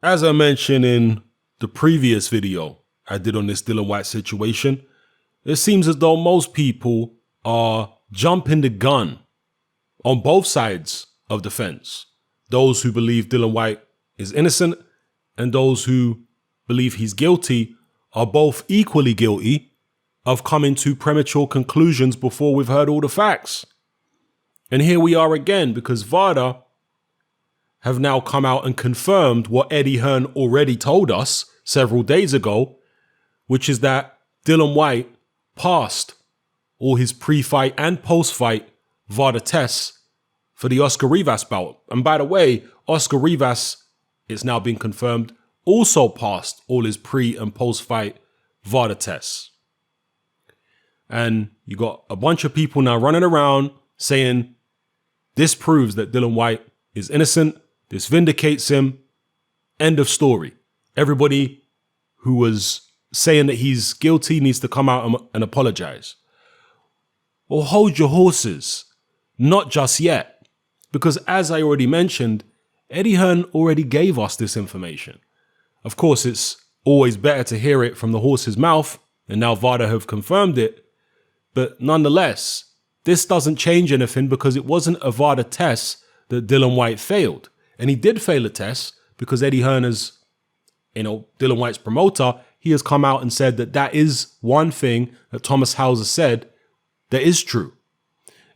As I mentioned in the previous video I did on this Dillian Whyte situation, it seems as though most people are jumping the gun on both sides of the fence. Those who believe Dillian Whyte is innocent and those who believe he's guilty are both equally guilty of coming to premature conclusions before we've heard all the facts. And here we are again, because Vada have now come out and confirmed what Eddie Hearn already told us several days ago, which is that Dillian Whyte passed all his pre-fight and post-fight Vada tests for the Oscar Rivas bout. And by the way, Oscar Rivas, it's now been confirmed, also passed all his pre and post-fight Vada tests. And you got a bunch of people now running around saying this proves that Dillian Whyte is innocent. This vindicates him. End of story. Everybody who was saying that he's guilty needs to come out and apologize. Well, hold your horses. Not just yet. Because as I already mentioned, Eddie Hearn already gave us this information. Of course, it's always better to hear it from the horse's mouth, and now Vada have confirmed it. But nonetheless, this doesn't change anything because it wasn't a Vada test that Dillian Whyte failed. And he did fail a test because Eddie Hearn is, Dillian Whyte's promoter. He has come out and said that that is one thing that Thomas Hauser said that is true.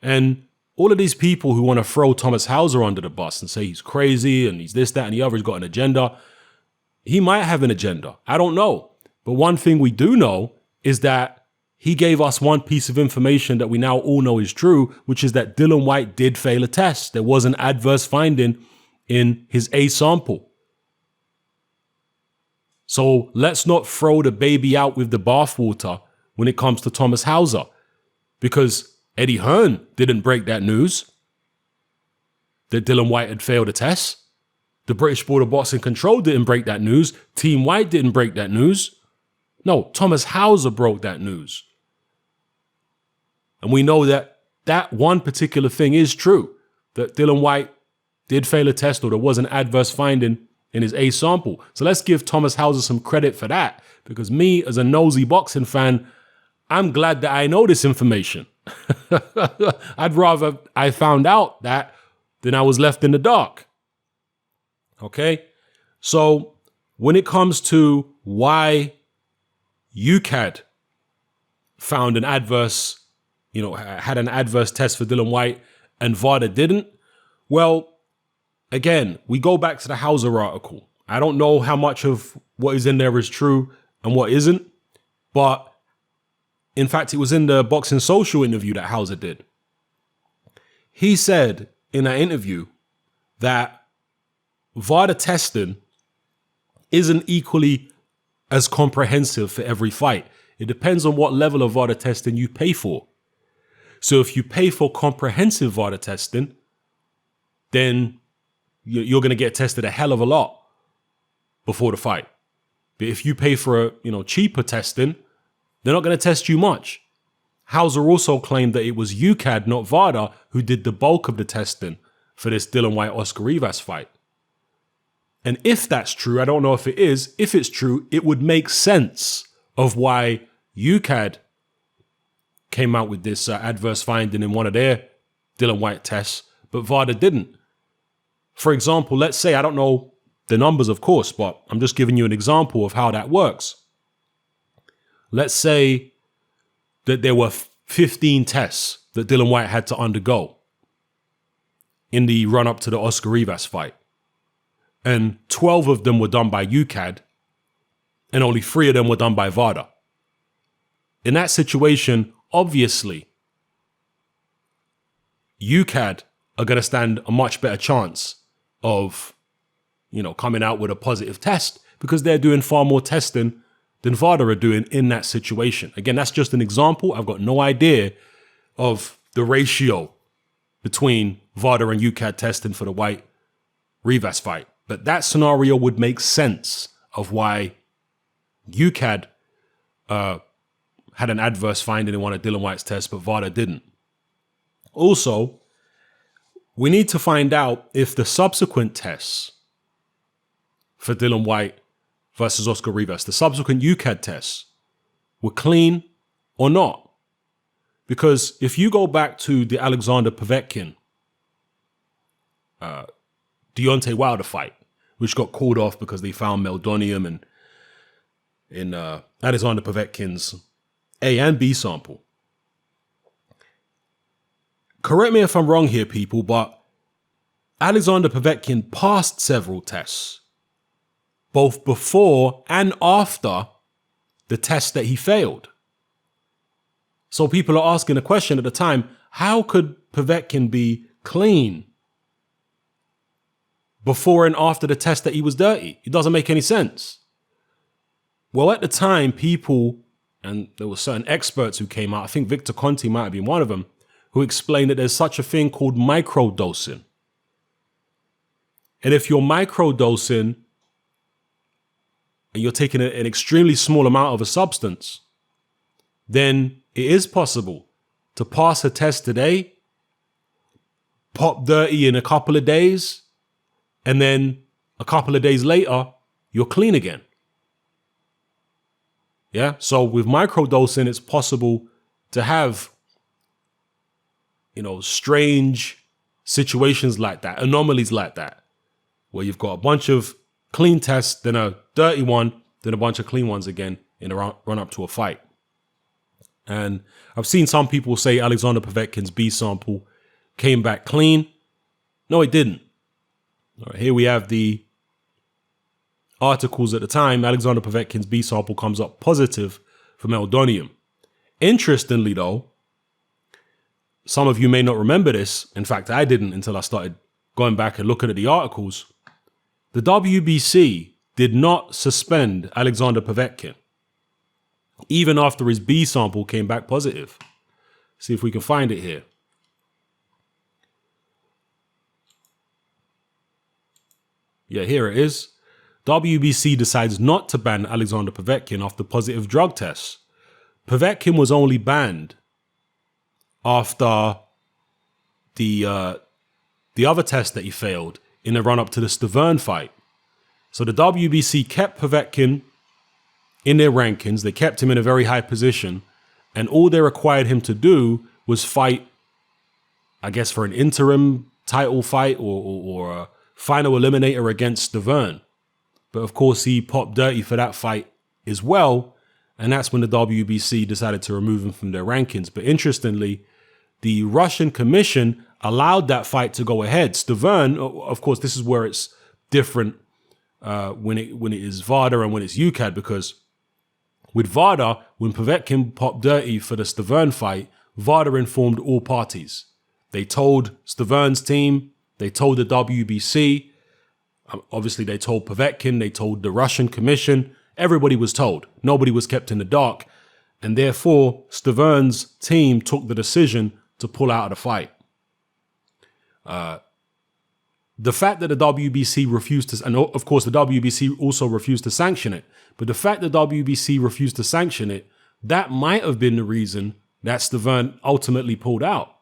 And all of these people who want to throw Thomas Hauser under the bus and say he's crazy and he's this, that, and the other, he's got an agenda. He might have an agenda. I don't know. But one thing we do know is that he gave us one piece of information that we now all know is true, which is that Dillian Whyte did fail a test. There was an adverse finding in his A sample. So let's not throw the baby out with the bathwater when it comes to Thomas Hauser, because Eddie Hearn didn't break that news that Dillian Whyte had failed a test. The British Board of Boxing Control didn't break that news. Team White didn't break that news. No, Thomas Hauser broke that news. And we know that that one particular thing is true, that Dillian Whyte did fail a test, or there was an adverse finding in his A sample. So let's give Thomas Hauser some credit for that, because me, as a nosy boxing fan, I'm glad that I know this information. I'd rather I found out that than I was left in the dark. Okay? So when it comes to why UKAD found an adverse, had an adverse test for Dillian Whyte and Vada didn't, well, again, we go back to the Hauser article. I don't know how much of what is in there is true and what isn't, but in fact, it was in the Boxing Social interview that Hauser did. He said in that interview that Vada testing isn't equally as comprehensive for every fight. It depends on what level of Vada testing you pay for. So if you pay for comprehensive Vada testing, then you're going to get tested a hell of a lot before the fight. But if you pay for cheaper testing, they're not going to test you much. Hauser also claimed that it was UKAD, not Vada, who did the bulk of the testing for this Dillian Whyte-Oscar Rivas fight. And if that's true, I don't know if it is, if it's true, it would make sense of why UKAD came out with this adverse finding in one of their Dillian Whyte tests, but Vada didn't. For example, let's say, I don't know the numbers, of course, but I'm just giving you an example of how that works. Let's say that there were 15 tests that Dillian Whyte had to undergo in the run-up to the Oscar Rivas fight. And 12 of them were done by UKAD, and only 3 of them were done by Vada. In that situation, obviously, UKAD are going to stand a much better chance of, coming out with a positive test, because they're doing far more testing than Vada are doing in that situation. Again, that's just an example. I've got no idea of the ratio between Vada and UKAD testing for the Whyte Rivas fight. But that scenario would make sense of why UKAD had an adverse finding in one of Dillian Whyte's tests, but Vada didn't. Also, we need to find out if the subsequent tests for Dillian Whyte versus Oscar Rivas. The subsequent UCAD tests were clean or not. Because if you go back to the Alexander Povetkin, Deontay Wilder fight, which got called off because they found meldonium in Alexander Povetkin's A and B sample. Correct me if I'm wrong here, people, but Alexander Povetkin passed several tests, both before and after the test that he failed. So people are asking the question at the time, how could Povetkin be clean before and after the test that he was dirty? It doesn't make any sense. Well, at the time, people, and there were certain experts who came out, I think Victor Conti might have been one of them, who explained that there's such a thing called microdosing. And if you're microdosing and you're taking an extremely small amount of a substance, then it is possible to pass a test today, pop dirty in a couple of days, and then a couple of days later, you're clean again. Yeah, so with microdosing, it's possible to have, strange situations like that, anomalies like that, where you've got a bunch of clean tests, then a dirty one, then a bunch of clean ones again in a run up to a fight. And I've seen some people say Alexander Povetkin's B sample came back clean. No, it didn't. All right, here we have the articles at the time. Alexander Povetkin's B sample comes up positive for meldonium. Interestingly, though, some of you may not remember this. In fact, I didn't until I started going back and looking at the articles. The WBC did not suspend Alexander Povetkin, even after his B sample came back positive. See if we can find it here. Yeah, here it is. WBC decides not to ban Alexander Povetkin after positive drug tests. Povetkin was only banned after the other test that he failed in the run-up to the Stavern fight. So the WBC kept Povetkin in their rankings. They kept him in a very high position. And all they required him to do was fight, I guess, for an interim title fight or a final eliminator against Stavern. But of course, he popped dirty for that fight as well. And that's when the WBC decided to remove him from their rankings. But interestingly, the Russian commission allowed that fight to go ahead. Stavern, of course, this is where it's different when it is Vada and when it's UCAD, because with Vada, when Povetkin popped dirty for the Stavern fight, Vada informed all parties. They told Stavern's team, they told the WBC, obviously they told Povetkin, they told the Russian commission. Everybody was told. Nobody was kept in the dark. And therefore, Stavern's team took the decision to pull out of the fight. The fact that the WBC refused to, and of course the WBC also refused to sanction it, but the fact that WBC refused to sanction it, that might have been the reason that Stavern ultimately pulled out.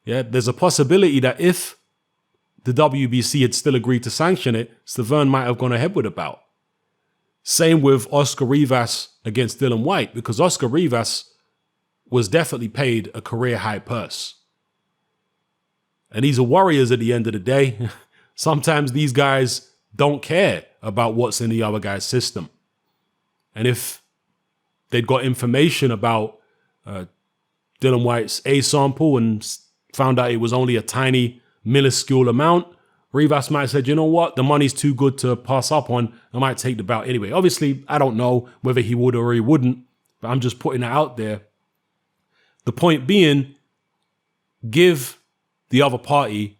Yeah, there's a possibility that if the WBC had still agreed to sanction it, Stavern might have gone ahead with the bout. Same with Oscar Rivas against Dillian Whyte, because Oscar Rivas was definitely paid a career high purse. And these are warriors at the end of the day. Sometimes these guys don't care about what's in the other guy's system. And if they'd got information about Dillian Whyte's A sample and found out it was only a tiny, minuscule amount, Rivas might have said, you know what, the money's too good to pass up on. I might take the bout anyway. Obviously, I don't know whether he would or he wouldn't, but I'm just putting it out there. The point being, give the other party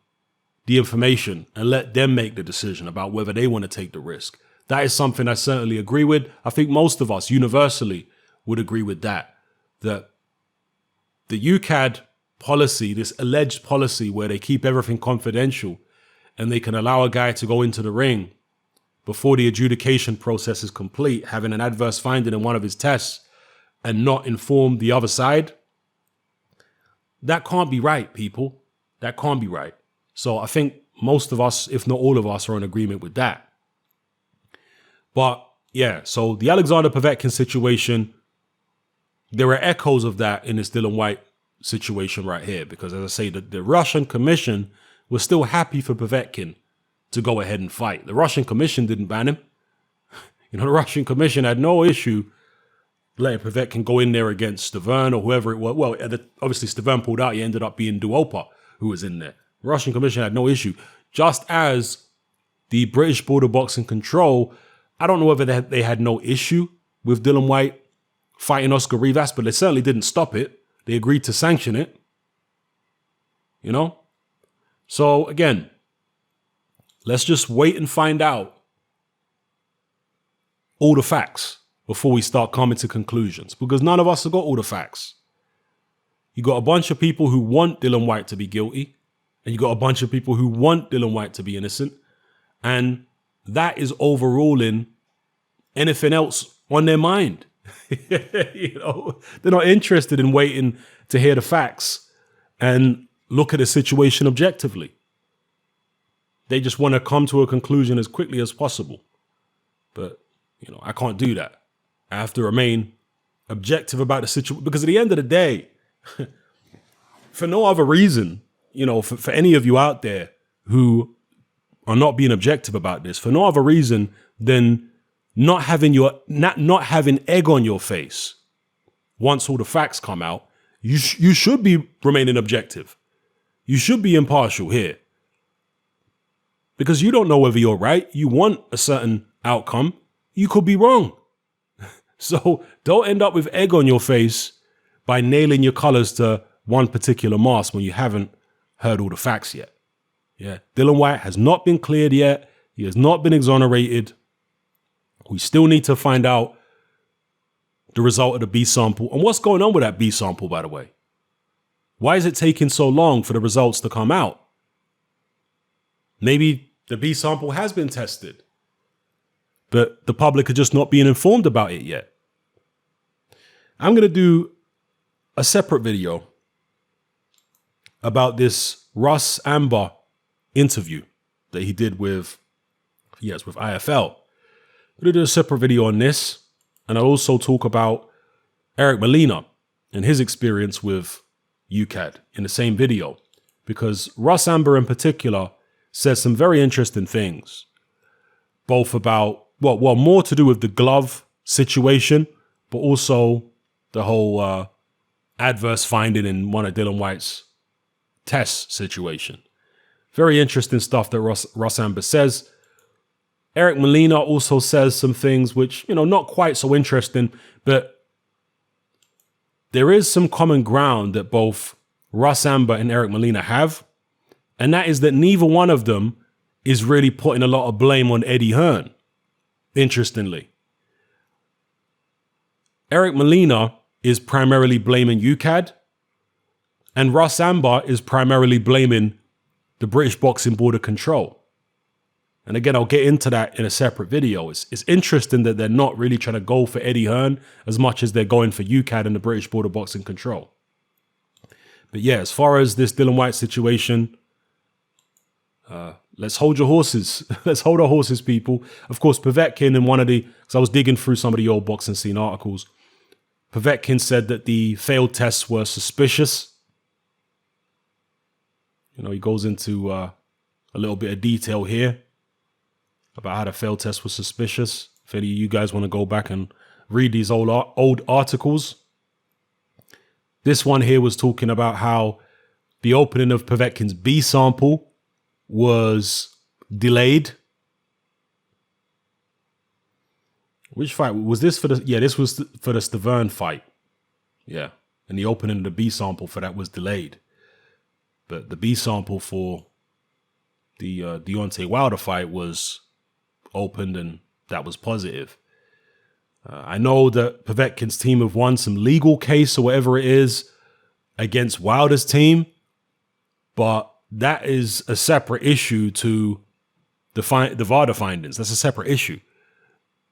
the information and let them make the decision about whether they want to take the risk. That is something I certainly agree with. I think most of us universally would agree with that. That the UCAD policy, this alleged policy where they keep everything confidential and they can allow a guy to go into the ring before the adjudication process is complete, having an adverse finding in one of his tests and not inform the other side, that can't be right, people. That can't be right. So I think most of us, if not all of us, are in agreement with that. But yeah, so the Alexander Povetkin situation, there are echoes of that in this Dillian Whyte situation right here. Because as I say, the Russian Commission was still happy for Povetkin to go ahead and fight. The Russian Commission didn't ban him. The Russian Commission had no issue letting Povetkin go in there against Stavern or whoever it was. Well, obviously Stavern pulled out. He ended up being Duopa who was in there. The Russian Commission had no issue. Just as the British Border Boxing Control, I don't know whether they had no issue with Dillian Whyte fighting Oscar Rivas, but they certainly didn't stop it. They agreed to sanction it. So again, let's just wait and find out all the facts before we start coming to conclusions, because none of us have got all the facts. You got a bunch of people who want Dillian Whyte to be guilty, and you got a bunch of people who want Dillian Whyte to be innocent, and that is overruling anything else on their mind. They're not interested in waiting to hear the facts and look at the situation objectively. They just want to come to a conclusion as quickly as possible. But, I can't do that. I have to remain objective about the situation, because at the end of the day, for no other reason, for any of you out there who are not being objective about this, for no other reason than not having egg on your face once all the facts come out, you should be remaining objective. You should be impartial here. Because you don't know whether you're right. You want a certain outcome. You could be wrong. So don't end up with egg on your face by nailing your colors to one particular mast when you haven't heard all the facts yet. Yeah, Dillian Whyte has not been cleared yet. He has not been exonerated. We still need to find out the result of the B sample. And what's going on with that B sample, by the way? Why is it taking so long for the results to come out? Maybe the B sample has been tested, but the public are just not being informed about it yet. I'm going to do a separate video about this Russ Amber interview that he did with IFL. I'm going to do a separate video on this, and I'll also talk about Eric Molina and his experience with UKAD in the same video, because Russ Amber in particular says some very interesting things, both about, more to do with the glove situation, but also the whole adverse finding in one of Dillian Whyte's test situation. Very interesting stuff that Russ Amber says. Eric Molina also says some things which, not quite so interesting, but there is some common ground that both Russ Amber and Eric Molina have, and that is that neither one of them is really putting a lot of blame on Eddie Hearn, interestingly. Eric Molina is primarily blaming UKAD, and Russ Amber is primarily blaming the British Boxing Board of Control. And again, I'll get into that in a separate video. It's interesting that they're not really trying to go for Eddie Hearn as much as they're going for UKAD and the British Board of Boxing Control. But yeah, as far as this Dillian Whyte situation, let's hold your horses. Let's hold our horses, people. Of course, Povetkin in because I was digging through some of the old boxing scene articles, Povetkin said that the failed tests were suspicious. He goes into a little bit of detail here about how the failed test was suspicious. If any of you guys want to go back and read these old articles. This one here was talking about how the opening of Povetkin's B sample was delayed. Which fight was this for? This was for the Stavern fight. Yeah, and the opening of the B sample for that was delayed. But the B sample for the Deontay Wilder fight was opened, and that was positive. I know that Povetkin's team have won some legal case or whatever it is against Wilder's team, but that is a separate issue to the Vada findings. That's a separate issue.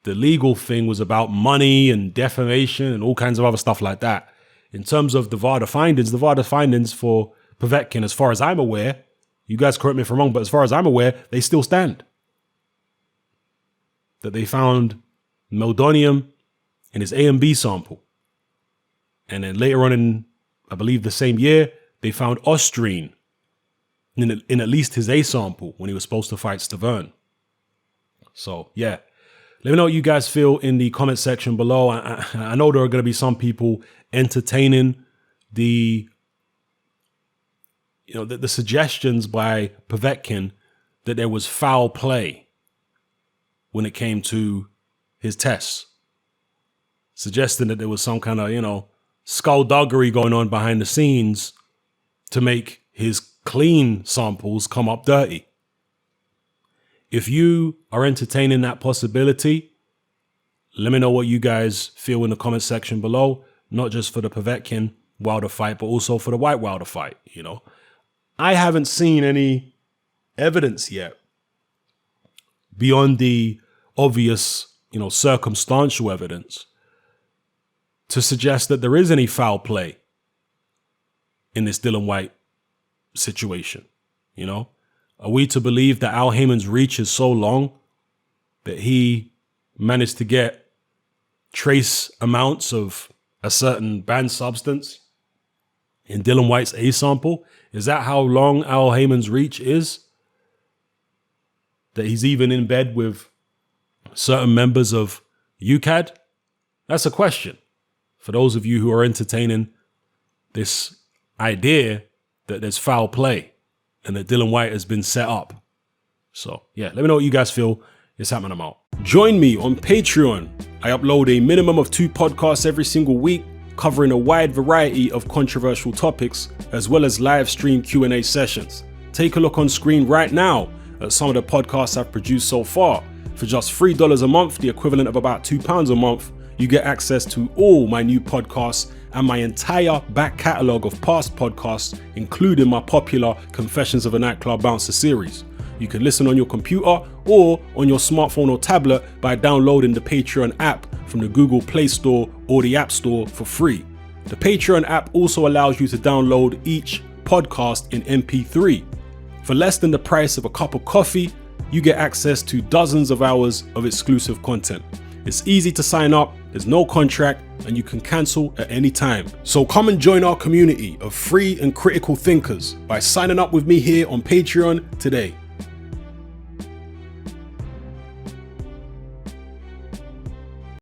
The legal thing was about money and defamation and all kinds of other stuff like that. In terms of the Vada findings for Povetkin, as far as I'm aware, you guys correct me if I'm wrong, but as far as I'm aware, they still stand. that they found meldonium in his A and B sample. And then later on in, I believe the same year, they found ostrine in at least his A sample when he was supposed to fight Stavern. So yeah, let me know what you guys feel in the comment section below. I know there are going to be some people entertaining the suggestions by Povetkin that there was foul play when it came to his tests, suggesting that there was some kind of, skullduggery going on behind the scenes to make his clean samples come up dirty. If you are entertaining that possibility, let me know what you guys feel in the comment section below, not just for the Povetkin Wilder fight, but also for the Whyte Wilder fight. I haven't seen any evidence yet beyond the obvious, circumstantial evidence to suggest that there is any foul play in this Dillian Whyte situation. Are we to believe that Al Haymon's reach is so long that he managed to get trace amounts of a certain banned substance in Dillian Whyte's A sample? Is that how long Al Haymon's reach is? That he's even in bed with certain members of UCAD? That's a question for those of you who are entertaining this idea that there's foul play and that Dillian Whyte has been set up. So yeah, let me know what you guys feel. It's happening, I'm out. Join me on Patreon. I upload a minimum of 2 podcasts every single week, covering a wide variety of controversial topics, as well as live stream Q&A sessions. Take a look on screen right now at some of the podcasts I've produced so far. For just $3 a month, the equivalent of about £2 a month, you get access to all my new podcasts and my entire back catalogue of past podcasts, including my popular Confessions of a Nightclub Bouncer series. You can listen on your computer or on your smartphone or tablet by downloading the Patreon app from the Google Play Store or the App Store for free. The Patreon app also allows you to download each podcast in MP3. For less than the price of a cup of coffee, you get access to dozens of hours of exclusive content. It's easy to sign up, there's no contract, and you can cancel at any time. So come and join our community of free and critical thinkers by signing up with me here on Patreon today.